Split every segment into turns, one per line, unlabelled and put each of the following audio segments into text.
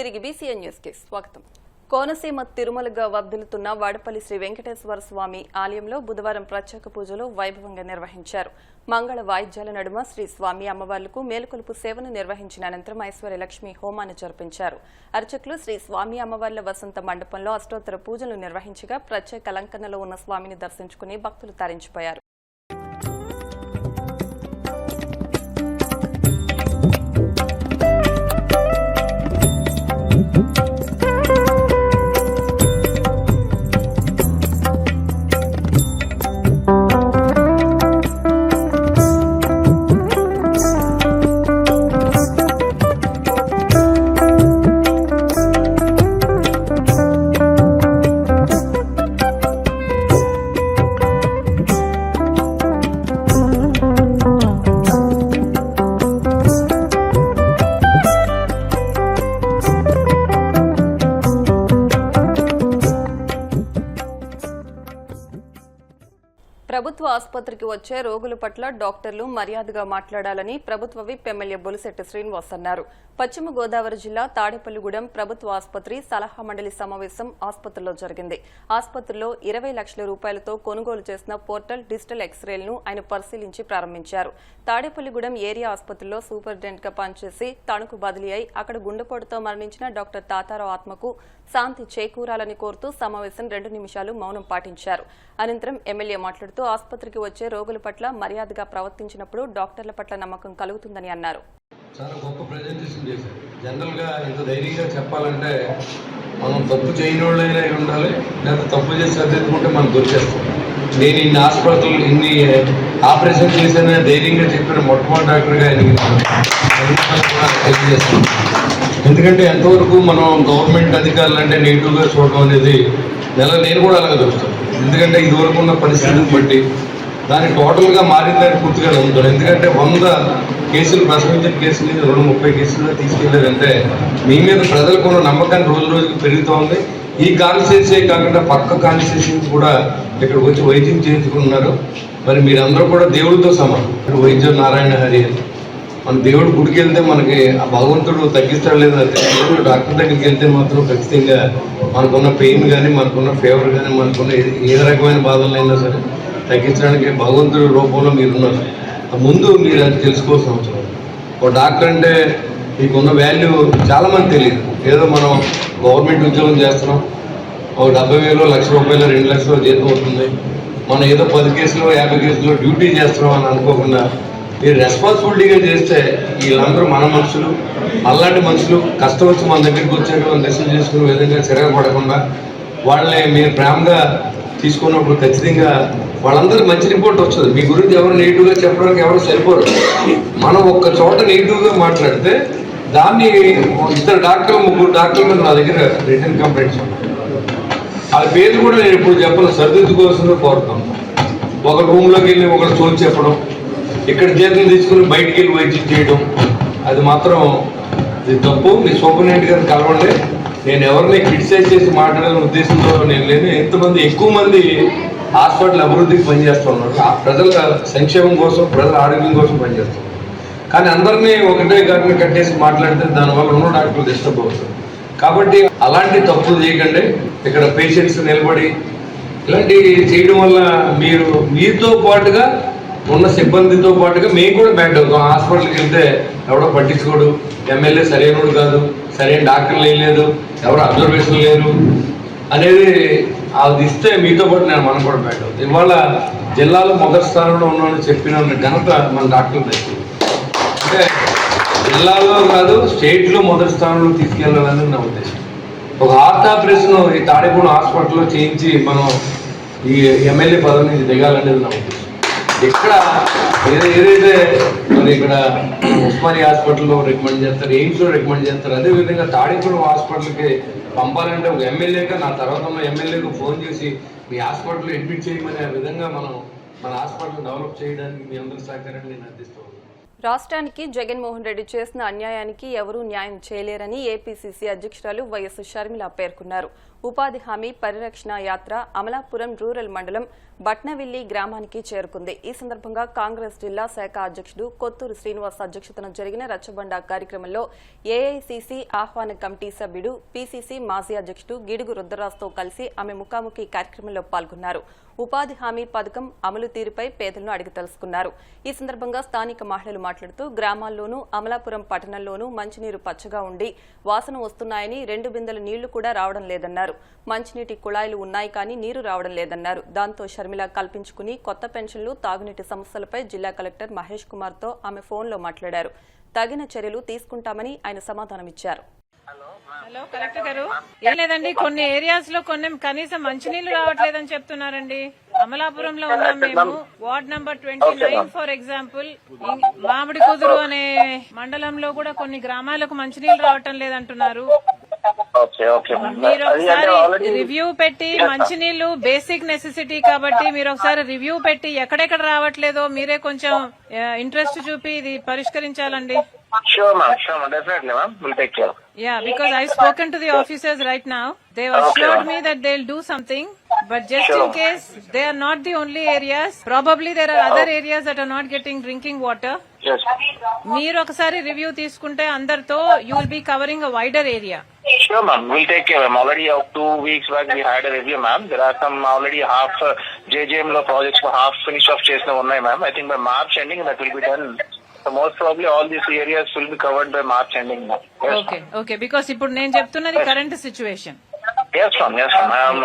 తిరిగి BCN news కి స్వాగతం. కోనసీమ తిరుమలగా వర్ధిల్లుతున్న వాడపల్లి శ్రీ వెంకటేశ్వర స్వామి ఆలయంలో బుధవారం ప్రత్యేక పూజలు వైభవంగా నిర్వహించారు. మంగళ వాయిద్యాల నడుమ శ్రీ స్వామి అమ్మవార్లకు మేలుకొలుపు సేవను నిర్వహించిన అనంతరం ఐశ్వర్యలక్ష్మి హోమాన్ని జరిపించారు. అర్చకులు శ్రీ స్వామి అమ్మవార్ల వసంత మండపంలో అష్టోత్తర పూజలు నిర్వహించగా ప్రత్యేక అలంకరణలో ఉన్న స్వామిని దర్శించుకుని భక్తులు తరించిపోయారు. ప్రభుత్వ ఆసుపత్రికి వచ్చే రోగుల పట్ల డాక్టర్లు మర్యాదగా మాట్లాడాలని ప్రభుత్వ విప్ ఎమ్మెల్యే బొలిశెట్టి శ్రీనివాస్ అన్నారు. పశ్చిమ గోదావరి జిల్లా తాడేపల్లిగూడెం ప్రభుత్వ ఆసుపత్రి సలహా మండలి సమావేశం ఆసుపత్రిలో జరిగింది. ఆసుపత్రిలో 20 లక్షల రూపాయలతో కొనుగోలు చేసిన పోర్టల్ డిజిటల్ ఎక్స్రేలను ఆయన పరిశీలించి ప్రారంభించారు. తాడేపల్లిగూడెం ఏరియా ఆసుపత్రిలో సూపరింటెండెంట్ గా పనిచేసి తణుకు బదిలీ అయి అక్కడ గుండెపోటుతో మరణించిన డాక్టర్ తాతారావు ఆత్మకు శాంతి చేకూరాలని కోరుతూ సమావేశం 2 నిమిషాలు మౌనం పాటించారు. అనంతరం ఎమ్మెల్యే మాట్లాడుతూ ఆసుపత్రికి వచ్చే రోగుల పట్ల మర్యాదగా ప్రవర్తించినప్పుడు డాక్టర్ల పట్ల నమ్మకం కలుగుతుందని అన్నారు.
చాలా గొప్ప ప్రెజెంటేషన్ చేశారు. జనరల్గా ఇంత ధైర్యంగా చెప్పాలంటే మనం తప్పు చేయని వాళ్ళైనా ఉండాలి, లేదా తప్పు చేసి సర్దిద్దుకుంటే మనం దొరికేస్తాం. నేను ఇన్ని హాస్పిటల్ ఇన్ని ఆపరేషన్ చేసిన ధైర్యంగా చెప్పిన మొట్టమొదటి డాక్టర్గా తెలియజేస్తాను. ఎందుకంటే ఎంతవరకు మనం గవర్నమెంట్ అధికారులు అంటే నెగిటివ్గా చూడడం అనేది నేను కూడా అలాగే చూస్తాను. ఎందుకంటే ఇదివరకు ఉన్న పరిస్థితిని బట్టి దాన్ని టోటల్గా మారిందని పూర్తిగా నమ్ముతాను. ఎందుకంటే 100 కేసులు ప్రశ్నించిన కేసులు 230 కేసులుగా తీసుకెళ్లేదంటే మీ మీద ప్రజలకు ఉన్న నమ్మకాన్ని రోజు రోజుకి పెరుగుతోంది. ఈ కాన్స్టిట్యున్సీ కాకుండా పక్క కాన్స్టిట్యున్సీ కూడా ఇక్కడికి వచ్చి వైద్యం చేయించుకున్నారు. మరి మీరందరూ కూడా దేవుడితో సమానం. ఇక్కడ వైద్యం నారాయణ హరి మన దేవుడు గుడికి వెళ్తే మనకి ఆ భగవంతుడు తగ్గిస్తాడు లేదంటే దేవుడు డాక్టర్ దగ్గరికి వెళ్తే మాత్రం ఖచ్చితంగా మనకున్న పెయిన్ కానీ మనకున్న ఫీవర్ కానీ మనకున్న ఏ రకమైన బాధలైనా సరే తగ్గించడానికి భగవంతుడి రూపంలో మీరున్నారు. ముందు మీరు అది తెలుసుకోవాల్సిన అవసరం. ఒక డాక్టర్ అంటే మీకున్న వాల్యూ చాలామంది తెలియదు. ఏదో మనం గవర్నమెంట్ ఉద్యోగం చేస్తున్నాం, ఒక 70,000 1,00,000 రూపాయలు 2 లక్షలు జీతం అవుతుంది, మనం ఏదో 10 కేసులు 50 కేసులు డ్యూటీ చేస్తున్నాం అని అనుకోకుండా మీరు రెస్పాన్సిబిలిటీగా చేస్తే వీళ్ళందరూ మన మనుషులు, అలాంటి మనుషులు కష్టం వచ్చి మన దగ్గరికి వచ్చారు రిసీవ్ చేసుకునే విధంగా చిరగపడకుండా వాళ్ళని మీరు ప్రేమగా తీసుకున్నప్పుడు ఖచ్చితంగా వాళ్ళందరూ మంచి రిపోర్ట్ వస్తుంది. మీ గురించి ఎవరు నెగిటివ్గా చెప్పడానికి ఎవరు సరిపోరు. మనం ఒక్క చోట నెగిటివ్గా మాట్లాడితే దాన్ని 2 డాక్టర్లు 3 డాక్టర్ల మీద నా దగ్గర రిటర్న్ కంప్లైంట్స్ ఉన్నాయి. వాళ్ళ పేర్లు కూడా నేను ఇప్పుడు చెప్పను, సర్దిద్దుకోవాల్సిందో కోరుతాను. ఒక రూమ్లోకి వెళ్ళి ఒకరు చోటు చెప్పడం, ఇక్కడ జీతం తీసుకుని బయటికి వెళ్ళి వైద్యం చేయడం, అది మాత్రం ఇది తప్పు. మీ సూపరింటెండెంట్ గారిని కలవండి. నేను ఎవరిని క్రిటిసైజ్ చేసి మాట్లాడాలనే ఉద్దేశంతో నేను లేను. ఎక్కువ మంది హాస్పిటల్ అభివృద్ధికి పనిచేస్తున్నారు, ప్రజల సంక్షేమం కోసం, ప్రజల ఆరోగ్యం కోసం పనిచేస్తున్నారు. కానీ అందరినీ ఒకటే గారిని కట్టేసి మాట్లాడితే దానివల్ల ఉన్న డాక్టర్లు డిస్టర్బ్ అవుతుంది. కాబట్టి అలాంటి తప్పులు చేయకండి. ఇక్కడ పేషెంట్స్ నిలబడి ఇలాంటివి చేయడం వల్ల మీతో పాటుగా ఉన్న సిబ్బందితో పాటుగా మేము కూడా బ్యాడ్ అవుతాం. హాస్పిటల్కి వెళ్తే ఎవడో పట్టించుకోడు, ఎమ్మెల్యే సరైనడు కాదు, సరైన డాక్టర్లు వేయలేదు, ఎవరు అబ్జర్వేషన్ లేరు అనేది అది ఇస్తే మీతో పాటు మనం కూడా బ్యాడ్ అవుతాం. ఇవాళ జిల్లాలో మొదటి స్థానంలో ఉన్నామని చెప్పిన ఘనత మన డాక్టర్లు తెచ్చింది. అంటే జిల్లాలో కాదు స్టేట్లో మొదటి స్థానంలో తీసుకెళ్ళాలని నా ఉద్దేశం. ఒక హార్ట్ ఆపరేషన్ ఈ తాడేపూడి హాస్పిటల్లో చేయించి మనం ఈ ఎమ్మెల్యే పదవి నుంచి దిగాలనేది నా ఉద్దేశం. ఇక్కడ ఏదైతే మరి ఇక్కడ ఉస్మానియా హాస్పిటల్లో రికమెండ్ చేస్తారు, ఎయిమ్స్లో రికమెండ్ చేస్తారు, అదేవిధంగా తాడేపూడి హాస్పిటల్కి పంపాలంటే ఒక ఎమ్మెల్యేగా నా తర్వాత ఉన్న ఎమ్మెల్యేకు ఫోన్ చేసి మీ హాస్పిటల్లో అడ్మిట్ చేయమనే విధంగా మనం మన హాస్పిటల్ డెవలప్ చేయడానికి మీ అందరి సహకారాన్ని నేను అందిస్తాను.
రాష్ట్రానికి జగన్మోహన్ రెడ్డి చేసిన అన్యాయానికి ఎవరూ న్యాయం చేయలేరని ఏపీసీసీ అధ్యక్షురాలు వైఎస్ షర్మిల పేర్కొన్నారు. ఉపాధి హామీ పరిరక్షణ యాత్ర అమలాపురం రూరల్ మండలం బట్నవిల్లి గ్రామానికి చేరుకుంది. ఈ సందర్భంగా కాంగ్రెస్ జిల్లా శాఖ అధ్యక్షుడు కొత్తూరు శ్రీనివాస్ అధ్యక్షతన జరిగిన రచ్చబండ కార్యక్రమంలో ఏఐసీసీ ఆహ్వాన కమిటీ సభ్యుడు పీసీసీ మాజీ అధ్యక్షుడు గిడుగు రుద్రరాజ్తో కలిసి ఆమె ముఖాముఖి కార్యక్రమంలో పాల్గొన్నారు. ఉపాధి హామీ పథకం అమలు తీరుపై పేదలను అడిగి తెలుసుకున్నారు. ఈ సందర్భంగా స్థానిక మహిళలు మాట్లాడుతూ గ్రామాల్లోనూ అమలాపురం పట్టణంలోనూ మంచినీరు పచ్చగా ఉండి వాసన వస్తున్నాయని 2 బిందెల నీళ్లు కూడా రావడం లేదన్నారు. మంచినీటి కుళాయిలు ఉన్నాయి కానీ నీరు రావడం లేదన్నారు. దాంతో షర్మిల కల్పించుకుని కొత్త పెన్షన్లు తాగునీటి సమస్యలపై జిల్లా కలెక్టర్ మహేష్ కుమార్తో ఆమె ఫోన్లో మాట్లాడారు. తగిన చర్యలు తీసుకుంటామని ఆయన సమాధానమిచ్చారు.
హలో కలెక్టర్ గారు, ఏం లేదండి, కొన్ని ఏరియాస్ లో కనీసం మంచినీళ్లు రావట్లేదని చెప్తున్నారండి. అమలాపురంలో ఉన్నాం మేము, వార్డ్ నంబర్ 29 ఫర్ ఎగ్జాంపుల్. మామిడి కుదురు అనే మండలంలో కూడా కొన్ని గ్రామాలకు మంచినీళ్లు రావటం లేదంటున్నారు. మీరు ఒకసారి రివ్యూ పెట్టి, మంచినీళ్లు బేసిక్ నెసెసిటీ కాబట్టి మీరు ఒకసారి రివ్యూ పెట్టి ఎక్కడెక్కడ రావట్లేదో మీరే కొంచెం ఇంట్రెస్ట్ చూపి ఇది పరిష్కరించాలండి.
Sure, ma'am. Definitely, ma'am. We'll take care.
Yeah, because I've spoken to the officers right now. They've assured me that they'll do something. But just in case, they are not the only areas. Probably there are other areas that are not getting drinking water.
Yes.
మీరు ఒకసారి review తీసుకుంటే అందరితో you will be covering a wider area.
Sure, ma'am. We'll take care, ma'am. Already 2 weeks back we had a review, ma'am. There are some already half JJM lo projects half finished off chesina unnai, ma'am. I think by March ending that will be done. So most probably all these areas will be covered by March ending, ma'am. Yes,
Okay. Because ఇప్పుడు నేను చెప్తున్నది current situation.
Yes, ma'am. I am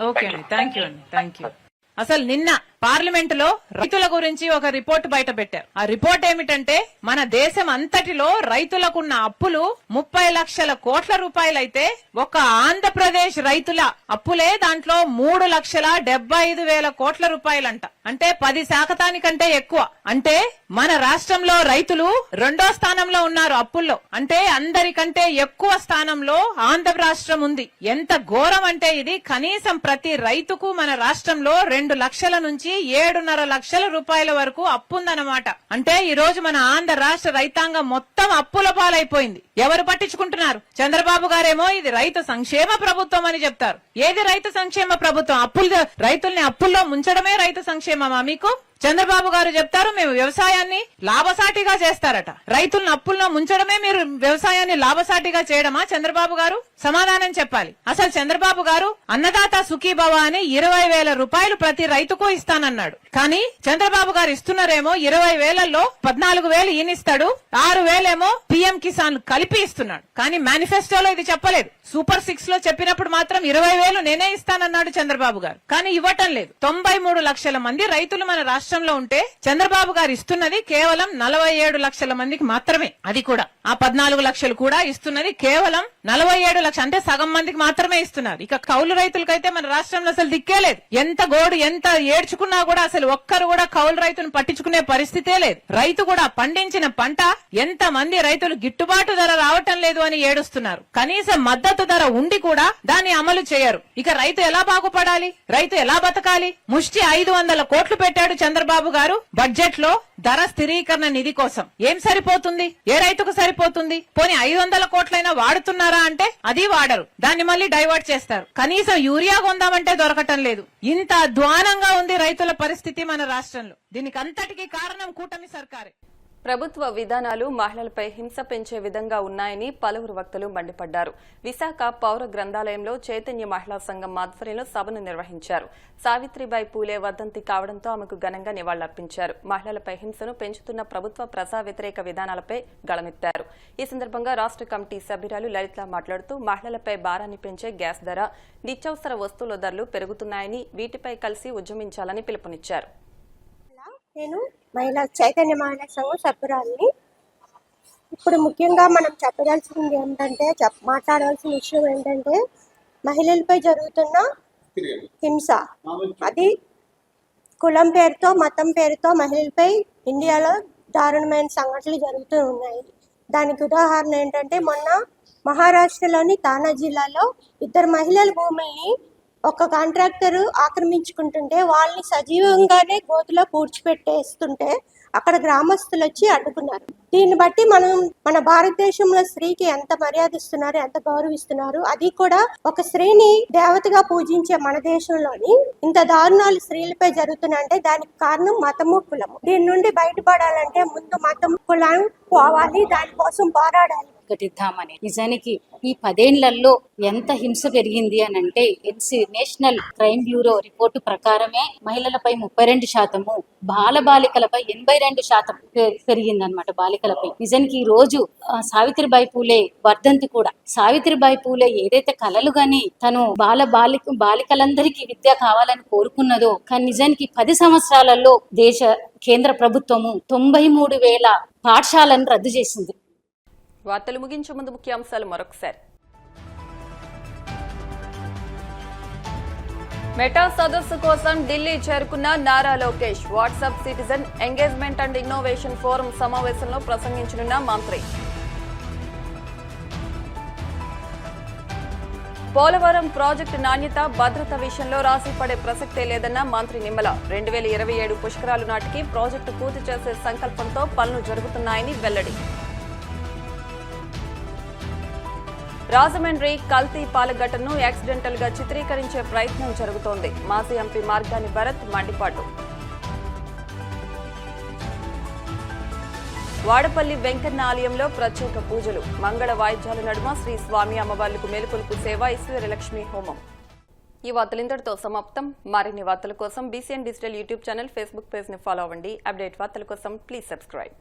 okay అండి, thank you. అసలు నిన్న parliament లో రైతుల గురించి ఒక రిపోర్ట్ బయట పెట్టారు. ఆ రిపోర్ట్ ఏమిటంటే మన దేశం అంతటిలో రైతులకున్న అప్పులు 30 లక్షల కోట్ల రూపాయలైతే ఒక ఆంధ్రప్రదేశ్ రైతుల అప్పులే దాంట్లో 3,75,000 కోట్ల రూపాయలంట. అంటే 10% ఎక్కువ. అంటే మన రాష్ట్రంలో రైతులు 2వ స్థానంలో ఉన్నారు అప్పుల్లో. అంటే అందరికంటే ఎక్కువ స్థానంలో ఆంధ్ర రాష్ట్రం ఉంది. ఎంత ఘోరం అంటే ఇది. కనీసం ప్రతి రైతుకు మన రాష్ట్రంలో 2 లక్షల నుంచి 7.5 లక్షల రూపాయల వరకు అప్పుందన్నమాట. అంటే ఈ రోజు మన ఆంధ్ర రాష్ట్ర రైతాంగం మొత్తం అప్పుల పాలైపోయింది. ఎవరు పట్టించుకుంటున్నారు? చంద్రబాబు గారేమో ఇది రైతు సంక్షేమ ప్రభుత్వం అని చెప్తారు. ఏది రైతు సంక్షేమ ప్రభుత్వం? రైతుల్ని అప్పుల్లో ముంచడమే రైతు సంక్షేమమా మీకు? చంద్రబాబు గారు చెప్తారు మేము వ్యవసాయాన్ని లాభసాటిగా చేస్తారట. రైతులను అప్పుల్లో ముంచడమే మీరు వ్యవసాయాన్ని లాభసాటిగా చేయడమా? చంద్రబాబు గారు సమాధానం చెప్పాలి. అసలు చంద్రబాబు గారు అన్నదాత సుఖీభవ అని 20,000 రూపాయలు ప్రతి రైతుకు ఇస్తానన్నాడు. కానీ చంద్రబాబు గారు ఇస్తున్నారేమో 20,000లో 14,000 ఈయనిస్తాడు, 6,000 ఏమో పీఎం కిసాన్ కలిపి ఇస్తున్నాడు. కానీ మేనిఫెస్టోలో ఇది చెప్పలేదు. సూపర్ 6 లో చెప్పినప్పుడు మాత్రం 20,000 నేనే ఇస్తానన్నాడు చంద్రబాబు గారు. కానీ ఇవ్వటం లేదు. 93 లక్షల మంది రైతులు మన రాష్ట్రంలో ఉంటే చంద్రబాబు గారు ఇస్తున్నది కేవలం 47 లక్షల మందికి మాత్రమే. అది కూడా ఆ 14 లక్షలు కూడా ఇస్తున్నది కేవలం 47 లక్షలు. అంటే సగం మందికి మాత్రమే ఇస్తున్నారు. ఇక కౌలు రైతులకైతే మన రాష్ట్రంలో అసలు దిక్కే లేదు. ఎంత గోడు ఎంత ఏడ్చుకున్నా కూడా అసలు ఒక్కరు కూడా కౌలు రైతును పట్టించుకునే పరిస్థితే లేదు. రైతు కూడా పండించిన పంట ఎంత మంది రైతులు గిట్టుబాటు ధర రావటం లేదు అని ఏడుస్తున్నారు. కనీసం మద్దతు ధర ఉండి కూడా దాన్ని అమలు చేయరు. ఇక రైతు ఎలా బాగుపడాలి? రైతు ఎలా బతకాలి? ముష్టి 500 కోట్లు పెట్టాడు చంద్రబాబు గారు బడ్జెట్ లో ధర స్థిరీకరణ నిధి కోసం. ఏం సరిపోతుంది? ఏ రైతుకు సరిపోతుంది? పోనీ 500 కోట్లైనా వాడుతున్నారా అంటే అది వాడరు. దాన్ని మళ్ళీ డైవర్ట్ చేస్తారు. కనీసం యూరియా కొందామంటే దొరకటం లేదు. ఇంత అధ్వానంగా ఉంది రైతుల పరిస్థితి మన రాష్ట్రంలో. దీనికి అంతటికీ కారణం కూటమి సర్కారే.
ప్రభుత్వ విధానాలు మహిళలపై హింస పెంచే విధంగా ఉన్నాయని పలువురు వక్తలు మండిపడ్డారు. విశాఖ పౌర గ్రంథాలయంలో చైతన్య మహిళా సంఘం ఆధ్వర్యంలో సభను నిర్వహించారు. సావిత్రిబాయి పూలే వర్ధంతి కావడంతో ఆమెకు ఘనంగా నివాళులర్పించారు. మహిళలపై హింసను పెంచుతున్న ప్రభుత్వ ప్రజా వ్యతిరేక విధానాలపై గళమెత్తారు. ఈ సందర్భంగా రాష్ట్ర కమిటీ సభ్యురాలు లలిత మాట్లాడుతూ మహిళలపై భారాన్ని పెంచే గ్యాస్ ధర, నిత్యావసర వస్తువుల ధరలు పెరుగుతున్నాయని వీటిపై కలిసి ఉద్యమించాలని పిలుపునిచ్చారు.
నేను చైతన్య మహిళా సంఘం సభ్యురాలిని. ఇప్పుడు ముఖ్యంగా మనం చెప్పదలసింది ఏంటంటే మాట్లాడవలసిన విషయం ఏంటంటే మహిళలపై జరుగుతున్న హింస. అది కులం పేరుతో మతం పేరుతో మహిళలపై ఇండియాలో దారుణమైన సంఘటనలు జరుగుతూ ఉన్నాయి. దానికి ఉదాహరణ ఏంటంటే మొన్న మహారాష్ట్రలోని తానా జిల్లాలో 2 మహిళల భూముల్ని ఒక కాంట్రాక్టర్ ఆక్రమించుకుంటుంటే వాళ్ళని సజీవంగానే గోతులో పూడ్చిపెట్టేస్తుంటే అక్కడ గ్రామస్తులు వచ్చి అడ్డుకున్నారు. దీన్ని బట్టి మనం మన భారతదేశంలో స్త్రీకి ఎంత మర్యాద ఇస్తున్నారు, ఎంత గౌరవిస్తున్నారు. అది కూడా ఒక స్త్రీని దేవతగా పూజించే మన దేశంలోని ఇంత దారుణాలు స్త్రీలపై జరుగుతున్నాయంటే దానికి కారణం మతము, కులము. దీని నుండి బయటపడాలంటే ముందు మతం, కులం పోవాలి, దానికోసం పోరాడాలి.
గట్టిద్దామని. నిజానికి ఈ 10 ఏళ్లలో ఎంత హింస పెరిగింది అని అంటే నేషనల్ క్రైమ్ బ్యూరో రిపోర్టు ప్రకారమే మహిళలపై 32%, బాలబాలికలపై 82% పెరిగిందనమాట. బాలికలపై నిజానికి ఈ రోజు సావిత్రిబాయి పూలే వర్ధంతి కూడా. సావిత్రిబాయి పూలే ఏదైతే కలలు గాని తను బాలికలందరికీ విద్య కావాలని కోరుకున్నదో, కానీ నిజానికి 10 సంవత్సరాలలో కేంద్ర ప్రభుత్వము 93,000 పాఠశాలను రద్దు చేసింది.
వార్తలు ముగించే ముందు ముఖ్యాంశాలు మరొకసారి. మెటా సదస్సు కోసం ఢిల్లీ చేరుకున్న Nara Lokesh. WhatsApp citizen engagement and innovation forum సమావేశంలో ప్రసంగించనున్న మంత్రి. పోలవరం ప్రాజెక్టు నాణ్యత, భద్రత విషయంలో రాజీ పడే ప్రసక్తే లేదన్న మంత్రి నిమ్మల. 2027 పుష్కరాలు నాటికి ప్రాజెక్టు పూర్తి చేసే సంకల్పంతో పనులు జరుగుతున్నాయని వెల్లడి. రాజమండ్రి కల్తీ పాల ఘటనను యాక్సిడెంటల్ గా చిత్రీకరించే ప్రయత్నం జరుగుతోంది. మాజీ ఎంపీ మార్గాని భరత్ మండిపాటు. వాడపల్లి వెంకన్న ఆలయంలో ప్రత్యేక పూజలు, మంగళ వాయిద్యాల నడుమ శ్రీ స్వామి అమ్మవార్లకు మేలుకొలుపు సేవ, ఈశ్వరలక్ష్మి హోమం. ఈ వార్తలు ఇంతటితో సమాప్తం. మరిన్ని వార్తల కోసం BCN digital YouTube channel, Facebook page ని ఫాలో అవ్వండి. అప్డేట్ వార్తల కోసం ప్లీజ్ సబ్స్క్రైబ్.